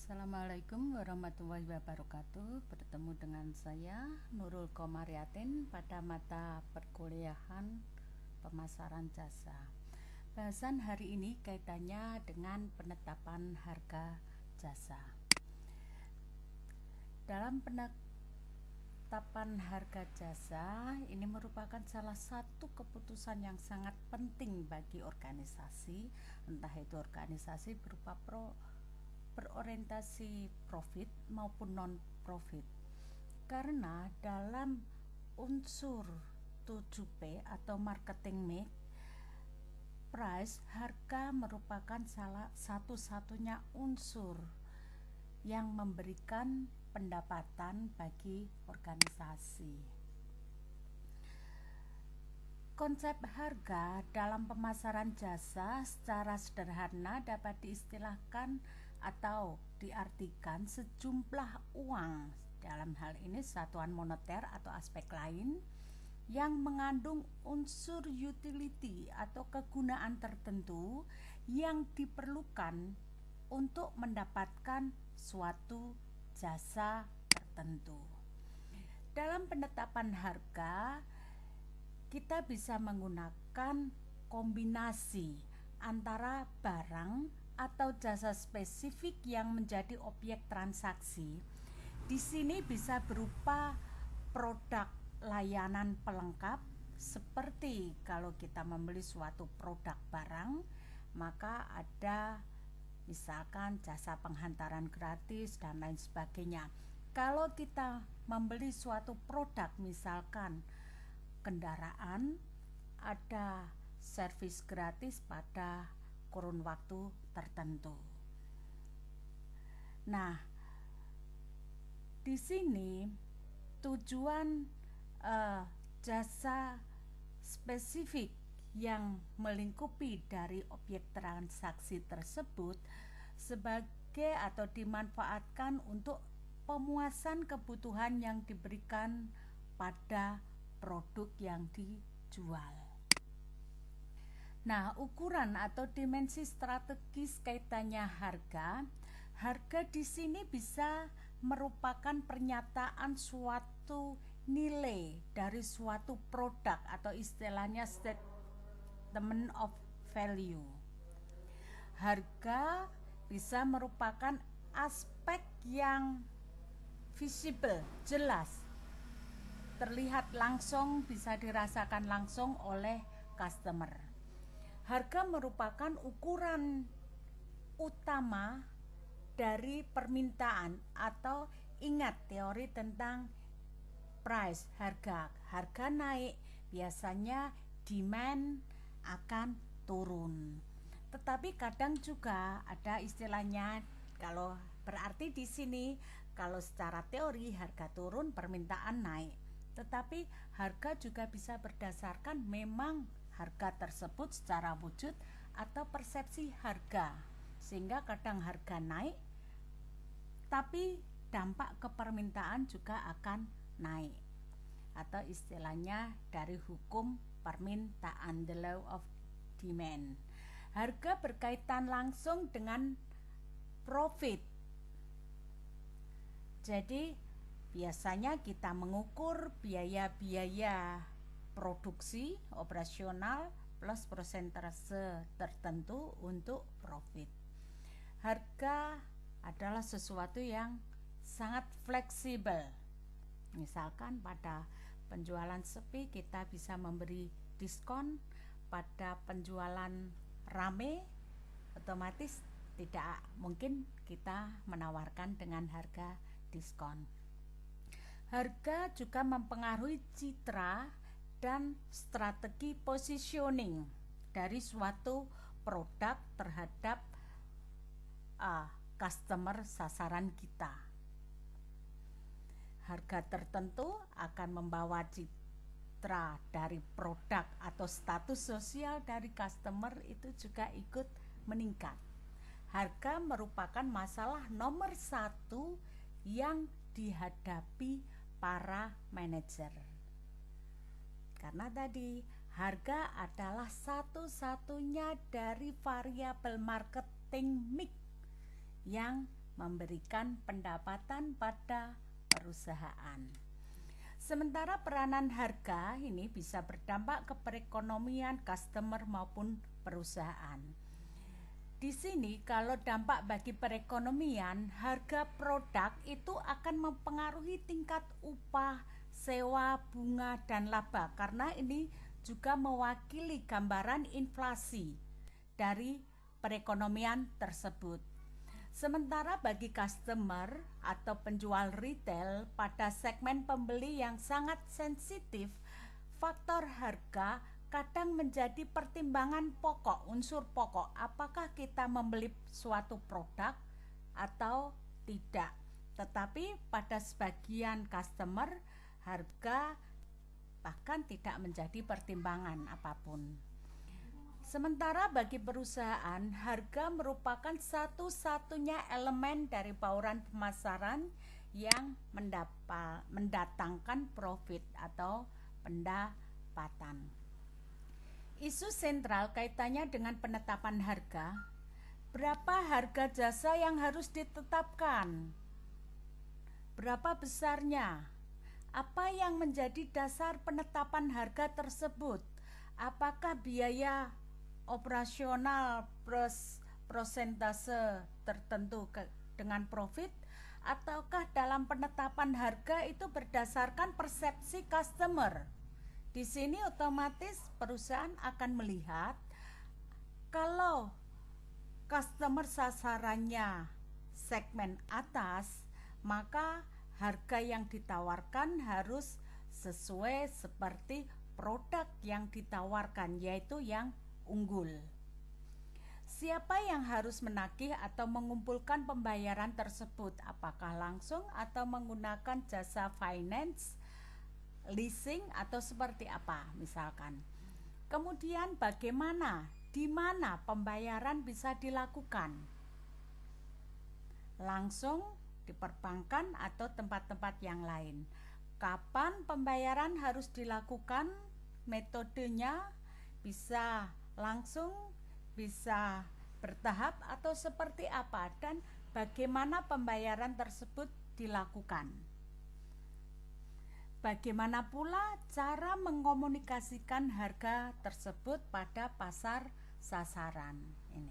Assalamualaikum warahmatullahi wabarakatuh. Bertemu dengan saya Nurul Komariatin pada mata perkuliahan pemasaran jasa. Bahasan hari ini kaitannya dengan penetapan harga jasa. Dalam penetapan harga jasa ini merupakan salah satu keputusan yang sangat penting bagi organisasi, entah itu organisasi berupa berorientasi profit maupun non-profit, karena dalam unsur 7P atau marketing mix, price, harga merupakan salah satu-satunya unsur yang memberikan pendapatan bagi organisasi. Konsep harga dalam pemasaran jasa secara sederhana dapat diistilahkan atau diartikan sejumlah uang, dalam hal ini satuan moneter atau aspek lain, yang mengandung unsur utility atau kegunaan tertentu yang diperlukan untuk mendapatkan suatu jasa tertentu. Dalam penetapan harga, kita bisa menggunakan kombinasi antara barang atau jasa spesifik yang menjadi objek transaksi. Di sini bisa berupa produk layanan pelengkap, seperti kalau kita membeli suatu produk barang, maka ada misalkan jasa penghantaran gratis dan lain sebagainya. Kalau kita membeli suatu produk, misalkan kendaraan, ada servis gratis pada kurun waktu tertentu. Nah, di sini tujuan jasa spesifik yang melingkupi dari objek transaksi tersebut sebagai atau dimanfaatkan untuk pemuasan kebutuhan yang diberikan pada produk yang dijual. Nah, ukuran atau dimensi strategis kaitannya harga. Harga di sini bisa merupakan pernyataan suatu nilai dari suatu produk atau istilahnya statement of value. Harga bisa merupakan aspek yang visible, jelas, terlihat langsung, bisa dirasakan langsung oleh customer. Harga merupakan ukuran utama dari permintaan, atau ingat teori tentang price, harga. Harga naik, biasanya demand akan turun. Tetapi kadang juga ada istilahnya, kalau berarti di sini kalau secara teori harga turun, permintaan naik. Tetapi harga juga bisa berdasarkan memang harga tersebut secara wujud atau persepsi harga, sehingga kadang harga naik tapi dampak ke permintaan juga akan naik, atau istilahnya dari hukum permintaan, the law of demand. Harga berkaitan langsung dengan profit. Jadi biasanya kita mengukur biaya-biaya produksi operasional plus persentase tertentu untuk profit. Harga adalah sesuatu yang sangat fleksibel. Misalkan pada penjualan sepi kita bisa memberi diskon, pada penjualan rame otomatis tidak mungkin kita menawarkan dengan harga diskon. Harga juga mempengaruhi citra dan strategi positioning dari suatu produk terhadap customer sasaran kita. Harga tertentu akan membawa citra dari produk atau status sosial dari customer itu juga ikut meningkat. Harga merupakan masalah nomor satu yang dihadapi para manajer. Karena tadi harga adalah satu-satunya dari variabel marketing mix yang memberikan pendapatan pada perusahaan. Sementara peranan harga ini bisa berdampak ke perekonomian customer maupun perusahaan. Di sini kalau dampak bagi perekonomian, harga produk itu akan mempengaruhi tingkat upah, sewa, bunga, dan laba, karena ini juga mewakili gambaran inflasi dari perekonomian tersebut. Sementara bagi customer atau penjual retail pada segmen pembeli yang sangat sensitif, faktor harga kadang menjadi pertimbangan pokok, unsur pokok, apakah kita membeli suatu produk atau tidak. Tetapi pada sebagian customer, harga bahkan tidak menjadi pertimbangan apapun. Sementara bagi perusahaan, harga merupakan satu-satunya elemen dari bauran pemasaran yang mendatangkan profit atau pendapatan. Isu sentral kaitannya dengan penetapan harga. Berapa harga jasa yang harus ditetapkan? Berapa besarnya? Apa yang menjadi dasar penetapan harga tersebut? Apakah biaya operasional persentase tertentu dengan profit, ataukah dalam penetapan harga itu berdasarkan persepsi customer? Di sini otomatis perusahaan akan melihat kalau customer sasarannya segmen atas, maka harga yang ditawarkan harus sesuai seperti produk yang ditawarkan, yaitu yang unggul. Siapa yang harus menagih atau mengumpulkan pembayaran tersebut? Apakah langsung atau menggunakan jasa finance, leasing, atau seperti apa misalkan. Kemudian bagaimana, di mana pembayaran bisa dilakukan? Langsung di perbankan atau tempat-tempat yang lain. Kapan pembayaran harus dilakukan? Metodenya bisa langsung, bisa bertahap, atau seperti apa, dan bagaimana pembayaran tersebut dilakukan. Bagaimana pula cara mengkomunikasikan harga tersebut pada pasar sasaran ini.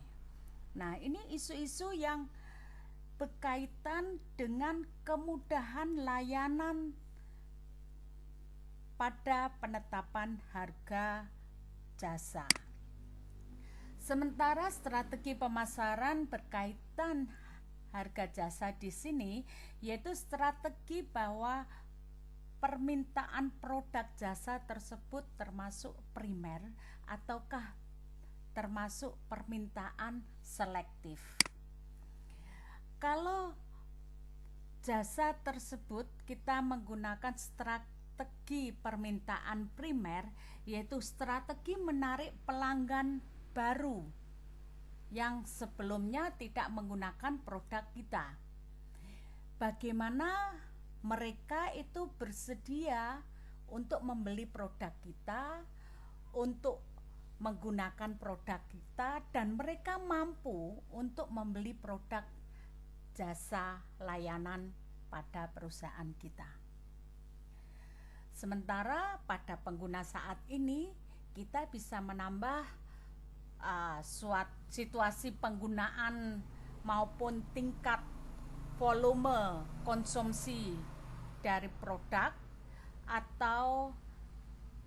Nah, ini isu-isu yang berkaitan dengan kemudahan layanan pada penetapan harga jasa. Sementara strategi pemasaran berkaitan harga jasa di sini, yaitu strategi bahwa permintaan produk jasa tersebut termasuk primer ataukah termasuk permintaan selektif. Kalau jasa tersebut kita menggunakan strategi permintaan primer, yaitu strategi menarik pelanggan baru yang sebelumnya tidak menggunakan produk kita. Bagaimana mereka itu bersedia untuk membeli produk kita, untuk menggunakan produk kita, dan mereka mampu untuk membeli produk jasa layanan pada perusahaan kita. Sementara pada pengguna saat ini kita bisa menambah situasi penggunaan maupun tingkat volume konsumsi dari produk, atau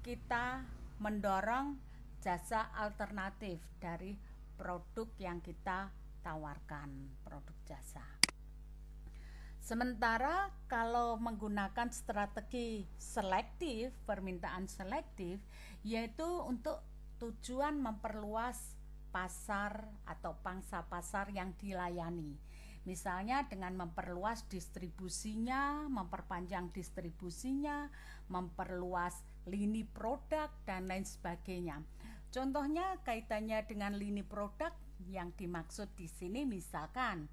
kita mendorong jasa alternatif dari produk yang kita tawarkan, produk jasa. Sementara kalau menggunakan strategi selektif, permintaan selektif, yaitu untuk tujuan memperluas pasar atau pangsa pasar yang dilayani. Misalnya dengan memperluas distribusinya, memperpanjang distribusinya, memperluas lini produk, dan lain sebagainya. Contohnya kaitannya dengan lini produk yang dimaksud di sini, misalkan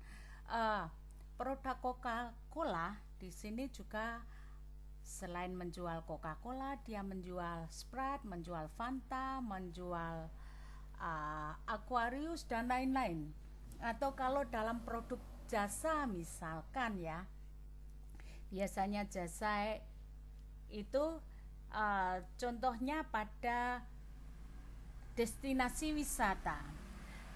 produk Coca-Cola di sini juga selain menjual Coca-Cola, dia menjual Sprite, menjual Fanta, menjual Aquarius, dan lain-lain. Atau kalau dalam produk jasa misalkan ya, biasanya jasa itu contohnya pada destinasi wisata.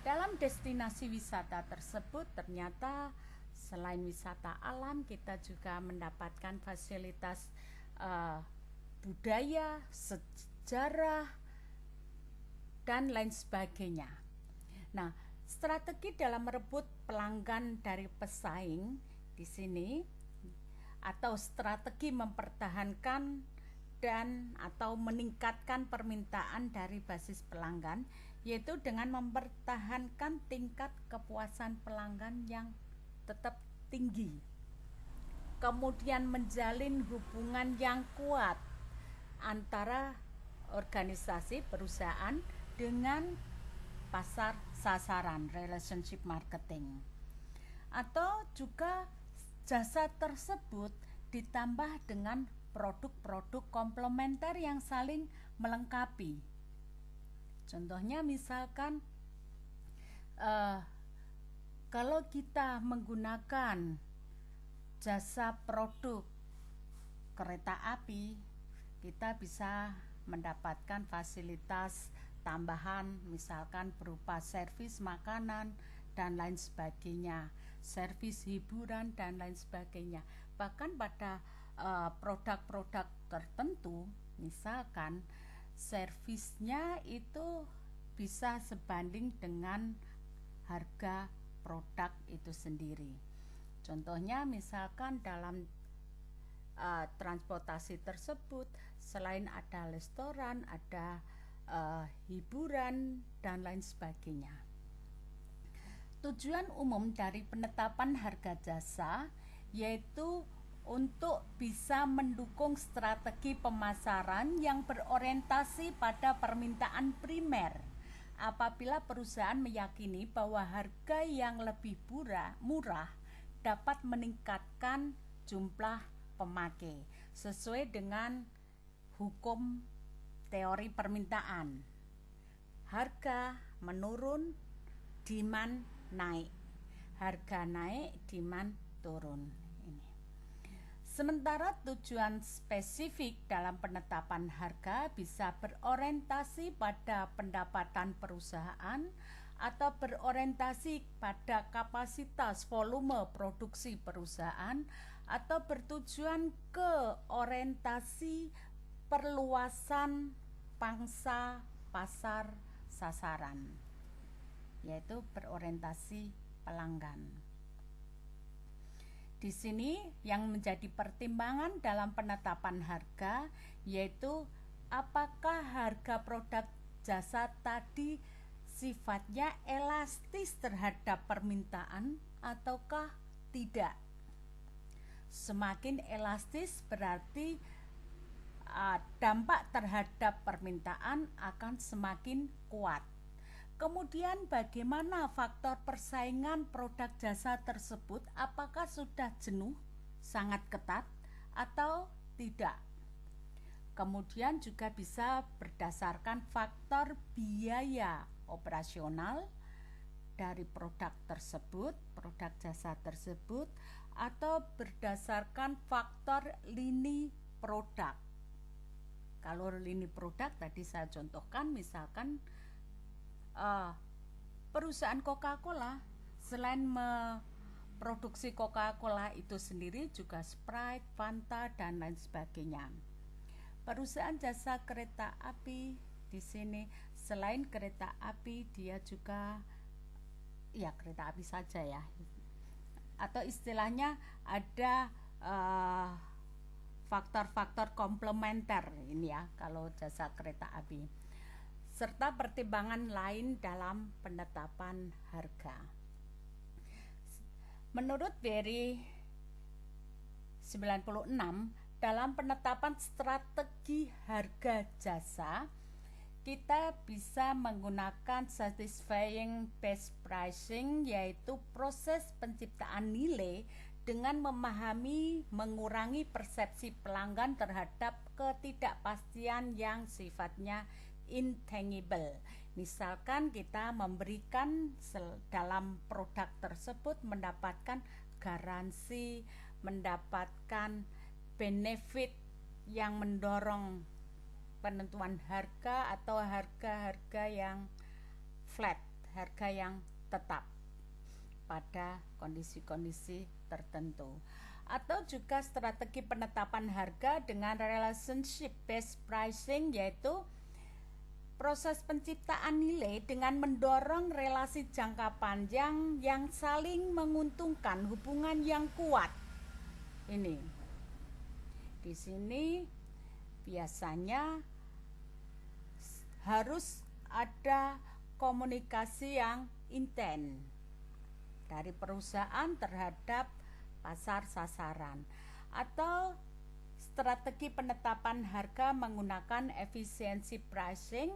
Dalam destinasi wisata tersebut ternyata selain wisata alam, kita juga mendapatkan fasilitas budaya, sejarah, dan lain sebagainya. Nah, strategi dalam merebut pelanggan dari pesaing di sini, atau strategi mempertahankan dan atau meningkatkan permintaan dari basis pelanggan, yaitu dengan mempertahankan tingkat kepuasan pelanggan yang tetap tinggi, kemudian menjalin hubungan yang kuat antara organisasi perusahaan dengan pasar sasaran, relationship marketing. Atau juga jasa tersebut ditambah dengan produk-produk komplementer yang saling melengkapi. Contohnya misalkan kalau kita menggunakan jasa produk kereta api, kita bisa mendapatkan fasilitas tambahan misalkan berupa servis makanan dan lain sebagainya, servis hiburan dan lain sebagainya. Bahkan pada produk-produk tertentu misalkan servisnya itu bisa sebanding dengan harga produk itu sendiri. Contohnya misalkan dalam transportasi tersebut selain ada restoran, ada hiburan dan lain sebagainya. Tujuan umum dari penetapan harga jasa yaitu untuk bisa mendukung strategi pemasaran yang berorientasi pada permintaan primer. Apabila perusahaan meyakini bahwa harga yang lebih murah dapat meningkatkan jumlah pemakai sesuai dengan hukum teori permintaan. Harga menurun, demand naik. Harga naik, demand turun. Sementara tujuan spesifik dalam penetapan harga bisa berorientasi pada pendapatan perusahaan atau berorientasi pada kapasitas volume produksi perusahaan atau bertujuan ke orientasi perluasan pangsa pasar sasaran, yaitu berorientasi pelanggan. Di sini yang menjadi pertimbangan dalam penetapan harga yaitu apakah harga produk jasa tadi sifatnya elastis terhadap permintaan ataukah tidak. Semakin elastis berarti dampak terhadap permintaan akan semakin kuat. Kemudian bagaimana faktor persaingan produk jasa tersebut, apakah sudah jenuh, sangat ketat atau tidak. Kemudian juga bisa berdasarkan faktor biaya operasional dari produk tersebut, produk jasa tersebut, atau berdasarkan faktor lini produk. Kalau lini produk tadi saya contohkan misalkan perusahaan Coca-Cola selain memproduksi Coca-Cola itu sendiri juga Sprite, Fanta dan lain sebagainya. Perusahaan jasa kereta api di sini selain kereta api dia juga ya kereta api saja ya. Atau istilahnya ada faktor-faktor komplementer ini ya kalau jasa kereta api. Serta pertimbangan lain dalam penetapan harga. Menurut Berry 96, dalam penetapan strategi harga jasa, kita bisa menggunakan satisfying best pricing, yaitu proses penciptaan nilai dengan memahami mengurangi persepsi pelanggan terhadap ketidakpastian yang sifatnya intangible. Misalkan kita memberikan dalam produk tersebut mendapatkan garansi, mendapatkan benefit yang mendorong penentuan harga atau harga-harga yang flat, harga yang tetap pada kondisi-kondisi tertentu. Atau juga strategi penetapan harga dengan relationship based pricing, yaitu proses penciptaan nilai dengan mendorong relasi jangka panjang yang saling menguntungkan, hubungan yang kuat. Ini di sini biasanya harus ada komunikasi yang intens dari perusahaan terhadap pasar sasaran. Atau strategi penetapan harga menggunakan efisiensi pricing,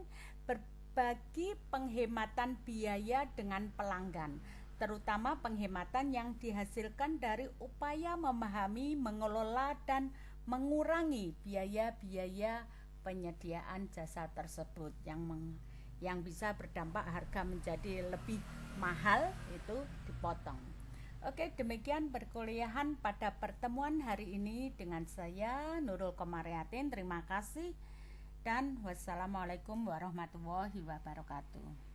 berbagi penghematan biaya dengan pelanggan, terutama penghematan yang dihasilkan dari upaya memahami, mengelola, dan mengurangi biaya-biaya penyediaan jasa tersebut yang bisa berdampak harga menjadi lebih mahal, itu dipotong. Oke, demikian perkuliahan pada pertemuan hari ini dengan saya Nurul Komariatin. Terima kasih dan wassalamualaikum warahmatullahi wabarakatuh.